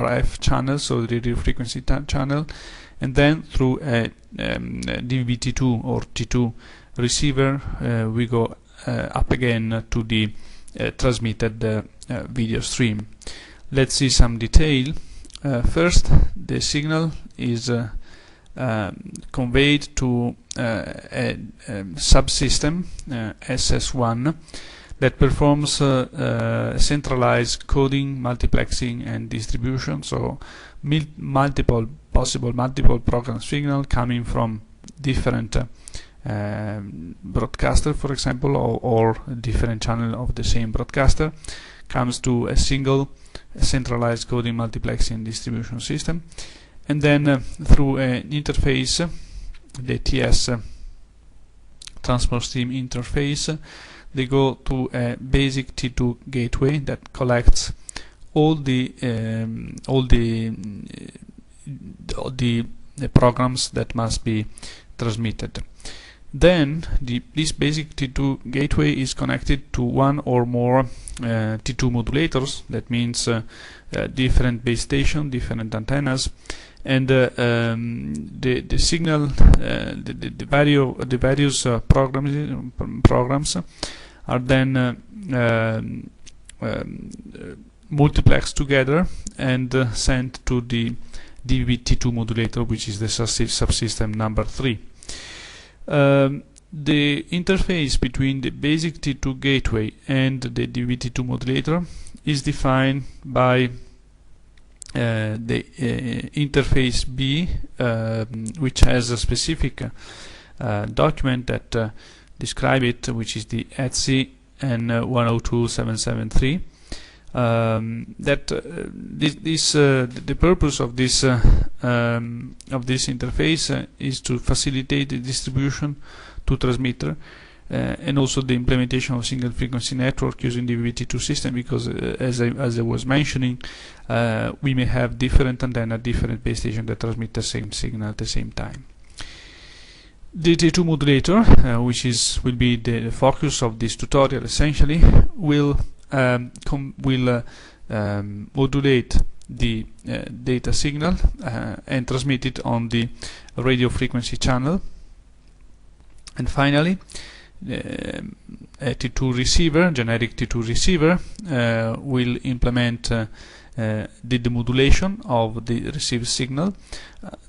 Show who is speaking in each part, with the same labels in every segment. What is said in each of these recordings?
Speaker 1: RF channel, so the radio frequency channel, and then through a DVB-T2 or T2 receiver we go up again to the transmitted video stream. Let's see some detail. First, the signal is conveyed to a subsystem SS1 that performs centralized coding, multiplexing and distribution, so multiple program signal coming from different broadcaster, for example, or different channel of the same broadcaster, comes to a single centralized coding, multiplexing and distribution system, and then through an interface, the TS transport stream interface, they go to a basic T2 gateway that collects all the programs that must be transmitted. Then this basic T2 gateway is connected to one or more T2 modulators. That means different base station, different antennas, and the signal, the various programs are then multiplexed together and sent to the DVB-T2 modulator, which is the subsystem number 3. The interface between the basic T2 gateway and the DVB-T2 modulator is defined by the interface B, which has a specific document that describe it, which is the ETSI N102773. The purpose of this interface is to facilitate the distribution to transmitter and also the implementation of single frequency network using the DVB-T2 system, because as I was mentioning, we may have different antenna, different base station that transmit the same signal at the same time. The T2 modulator, which will be the focus of this tutorial, essentially will modulate the data signal and transmit it on the radio frequency channel. And finally, a T2 receiver, generic T2 receiver, will implement the demodulation of the received signal,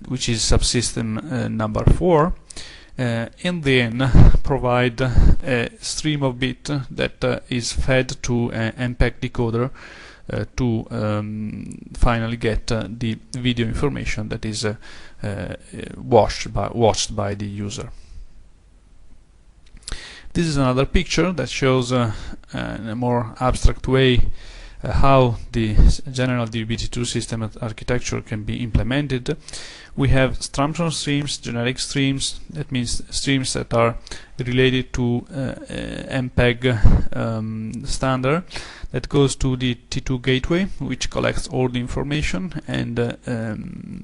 Speaker 1: which is subsystem number 4, and then provide a stream of bit that is fed to an MPEG decoder to finally get the video information that is watched by the user. This is another picture that shows in a more abstract way how the general DVB-T2 system architecture can be implemented. We have Strumson streams, generic streams, that means streams that are related to MPEG standard that goes to the T2 gateway, which collects all the information and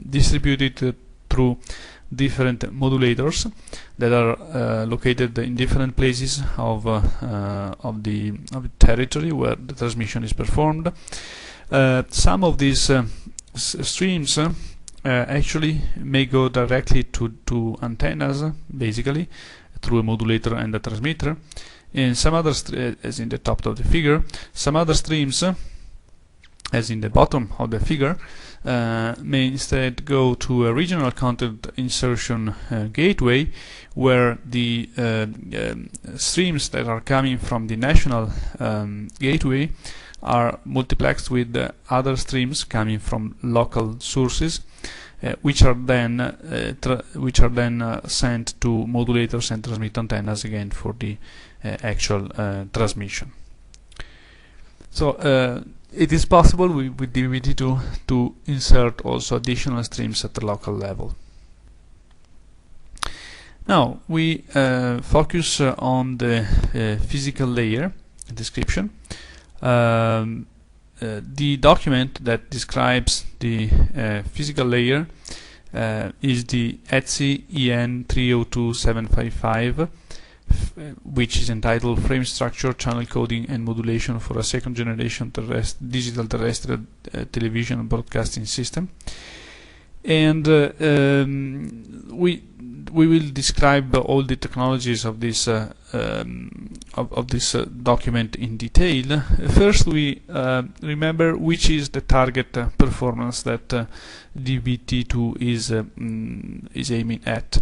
Speaker 1: distributes it through different modulators that are located in different places of the territory where the transmission is performed. Some of these streams actually may go directly to antennas, basically through a modulator and a transmitter. In some other, as in the top of the figure, some other streams, as in the bottom of the figure, may instead go to a regional content insertion gateway, where the streams that are coming from the national gateway are multiplexed with other streams coming from local sources, which are then sent to modulators and transmit antennas again for the actual transmission. So it is possible with DVB-T2 to insert also additional streams at the local level. Now we focus on the physical layer description. The document that describes the physical layer is the ETSI EN302755 which is entitled Frame Structure, Channel Coding and Modulation for a Second Generation Digital Terrestrial Television Broadcasting System. And we will describe all the technologies of this document in detail. First, we remember which is the target performance that DVB-T2 is aiming at.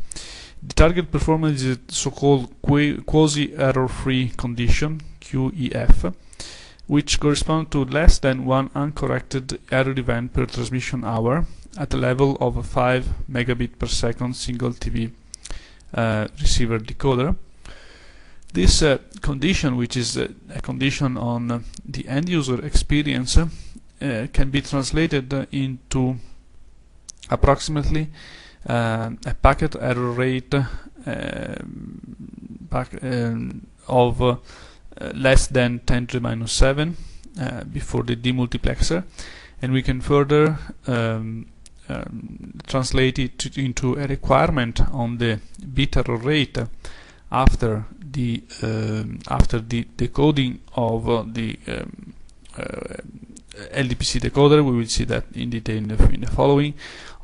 Speaker 1: The target performance is a so-called quasi-error-free condition, QEF, which corresponds to less than one uncorrected error event per transmission hour at a level of a 5 megabit per second single TV receiver decoder. This condition, which is a condition on the end user experience, can be translated into approximately a packet error rate of less than 10 to the minus 7 before the demultiplexer, and we can further translate it into a requirement on the bit error rate after the decoding of the LDPC decoder. We will see that in detail in the following,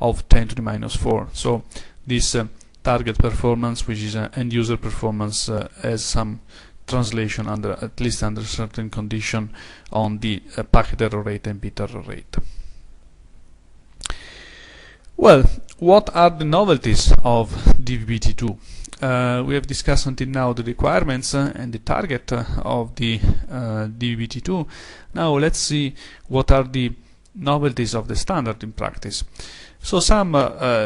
Speaker 1: of 10 to the minus 4. So this target performance, which is end user performance, has some translation at least under certain condition on the packet error rate and bit error rate. Well, what are the novelties of DVB-T2? We have discussed until now the requirements and the target of the DVB-T2. Now let's see what are the novelties of the standard in practice. So some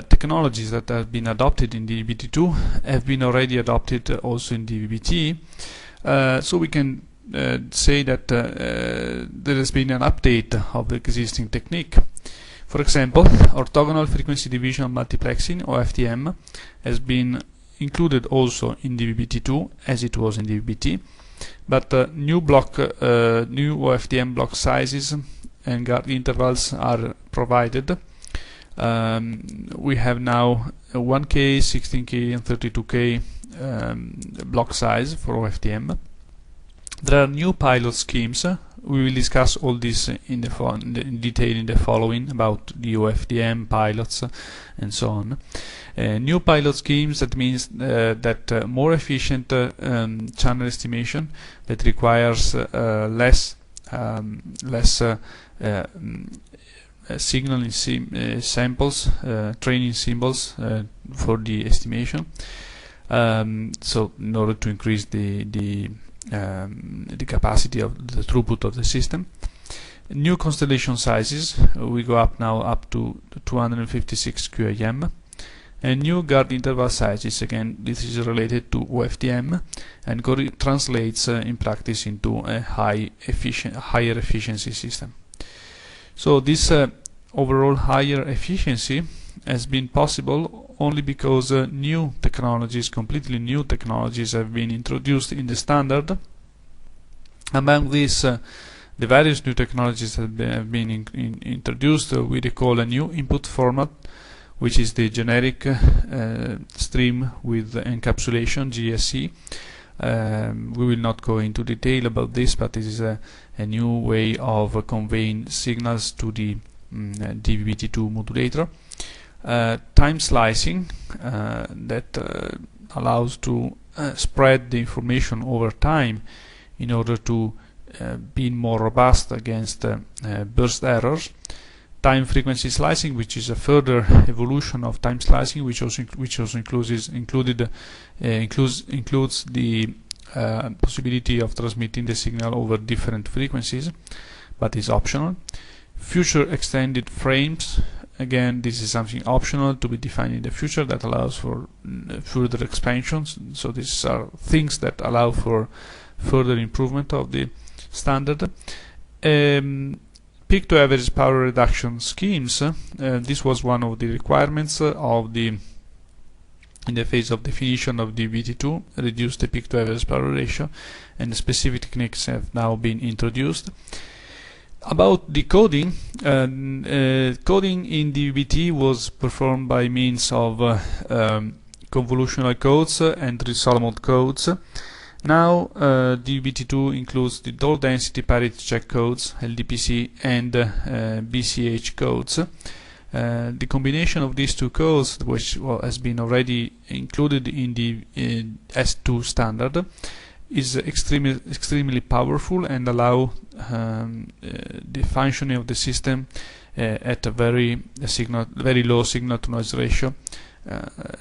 Speaker 1: technologies that have been adopted in DVB-T2 have been already adopted also in DVB-T. So we can say that there has been an update of the existing technique. For example, orthogonal frequency division multiplexing, OFDM, has been included also in DVB-T2 as it was in DVB-T, but new OFDM block sizes and guard intervals are provided. We have now 1K, 16K and 32K block size for OFDM. There are new pilot schemes. We will discuss all this in detail in the following about the OFDM pilots and so on. New pilot schemes, that means that more efficient channel estimation that requires less signal samples, training symbols for the estimation. So in order to increase the capacity of the throughput of the system. New constellation sizes, we go up now up to 256 QAM, and new guard interval sizes. Again, this is related to OFDM and translates in practice into a higher efficiency system. So this overall higher efficiency has been possible only because new technologies, completely new technologies, have been introduced in the standard. Among these, the various new technologies that have been introduced, we recall a new input format, which is the generic stream with encapsulation, GSE. We will not go into detail about this, but it is a new way of conveying signals to the DVB-T2 modulator. Time slicing that allows to spread the information over time in order to be more robust against burst errors. Time frequency slicing, which is a further evolution of time slicing, which also includes the possibility of transmitting the signal over different frequencies, but is optional. Future extended frames. Again, this is something optional to be defined in the future that allows for further expansions. So these are things that allow for further improvement of the standard. Peak to average power reduction schemes. This was one of the requirements of in the phase of definition of DVB-T2, reduce the peak to average power ratio, and specific techniques have now been introduced. About decoding, coding in DVB-T was performed by means of convolutional codes and resolvable codes. Now DVB-T2 includes the low density parity check codes, LDPC, and BCH codes. The combination of these two codes, which has been already included in the S2 standard, is extremely powerful and allow the functioning of the system at a very low signal to noise ratio,